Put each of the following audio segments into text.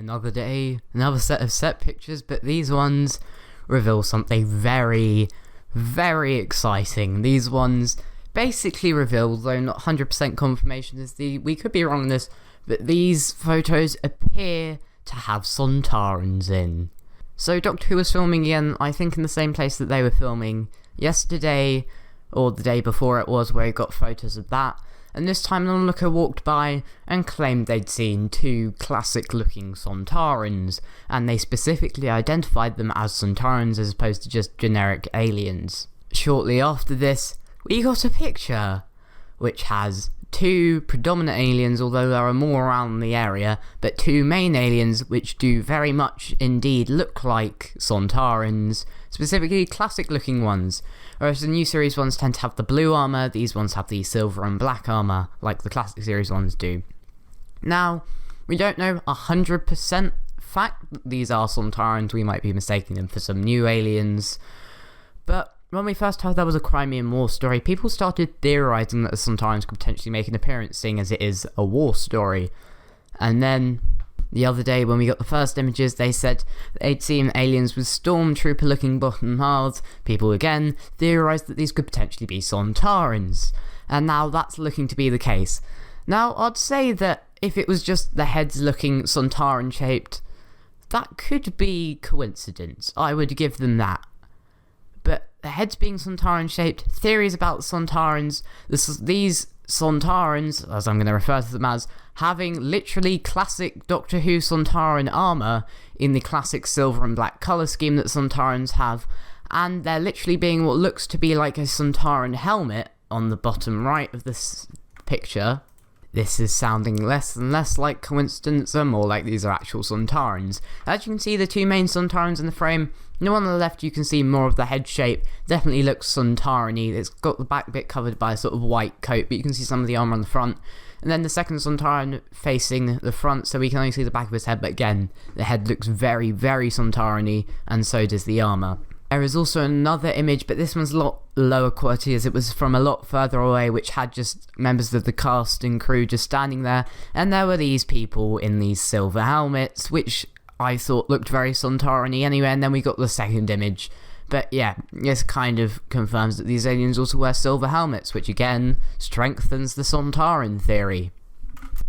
Another day, another set of set pictures, but these ones reveal something very, very exciting. These ones basically reveal, though not 100% confirmation, we could be wrong on this, but these photos appear to have Sontarans in. So Doctor Who was filming again, I think in the same place that they were filming yesterday, or the day before it was, where he got photos of that. And this time an onlooker walked by and claimed they'd seen two classic-looking Sontarans, and they specifically identified them as Sontarans as opposed to just generic aliens. Shortly after this, we got a picture, which has two predominant aliens, although there are more around the area, but two main aliens which do very much indeed look like Sontarans, specifically classic-looking ones. Whereas the new series ones tend to have the blue armour, these ones have the silver and black armour, like the classic series ones do. Now, we don't know 100% fact that these are Sontarans, we might be mistaking them for some new aliens, but when we first heard there was a Crimean War story, people started theorising that the Sontarans could potentially make an appearance, seeing as it is a war story. And then, the other day when we got the first images, they said they'd seen aliens with stormtrooper-looking bottom halves. People again theorised that these could potentially be Sontarans. And now that's looking to be the case. Now, I'd say that if it was just the heads looking Sontaran-shaped, that could be coincidence. I would give them that. But the heads being Sontaran-shaped, theories about Sontarans, these Sontarans, as I'm going to refer to them as, having literally classic Doctor Who Sontaran armour in the classic silver and black colour scheme that Sontarans have, and there literally being what looks to be like a Sontaran helmet on the bottom right of this picture. This is sounding less and less like coincidence and more like these are actual Sontarans. As you can see, the two main Sontarans in the frame, the one on the left you can see more of the head shape, definitely looks Sontaran-y. It's got the back bit covered by a sort of white coat, but you can see some of the armour on the front. And then the second Sontaran facing the front, so we can only see the back of his head, but again, the head looks very, very Sontaran-y, and so does the armour. There is also another image, but this one's a lot lower quality as it was from a lot further away, which had just members of the cast and crew just standing there, and there were these people in these silver helmets, which I thought looked very Sontaran-y anyway, and then we got the second image. But yeah, this kind of confirms that these aliens also wear silver helmets, which again strengthens the Sontaran theory.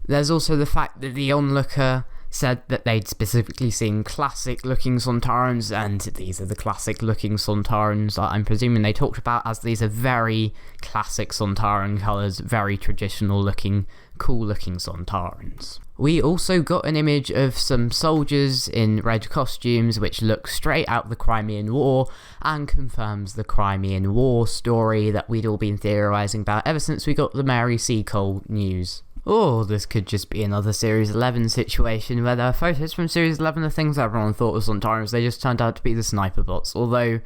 There's also the fact that the onlooker said that they'd specifically seen classic-looking Sontarans, and these are the classic-looking Sontarans I'm presuming they talked about, as these are very classic Sontaran colours, very traditional-looking, cool-looking Sontarans. We also got an image of some soldiers in red costumes, which look straight out of the Crimean War, and confirms the Crimean War story that we'd all been theorising about ever since we got the Mary Seacole news. Or this could just be another Series 11 situation where there are photos from Series 11 of things that everyone thought were Sontarans, they just turned out to be the sniper bots, although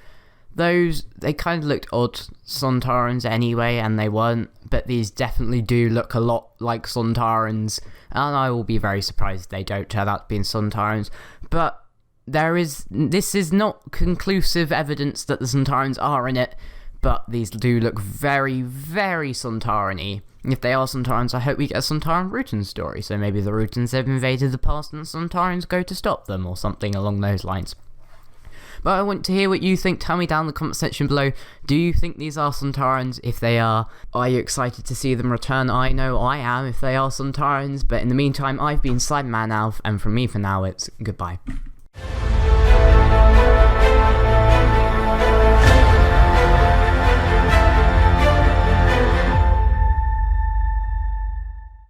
they kind of looked odd Sontarans anyway, and they weren't, but these definitely do look a lot like Sontarans, and I will be very surprised if they don't turn out to be Sontarans, but this is not conclusive evidence that the Sontarans are in it, but these do look very, very Sontaran-y. If they are Sontarans, I hope we get a Sontaran Rutans story, so maybe the Rutans have invaded the past and the Sontarans go to stop them, or something along those lines. But I want to hear what you think. Tell me down in the comment section below. Do you think these are Sontarans? If they are you excited to see them return? I know I am if they are Sontarans, but in the meantime, I've been Slideman Alf, and from me for now, it's goodbye.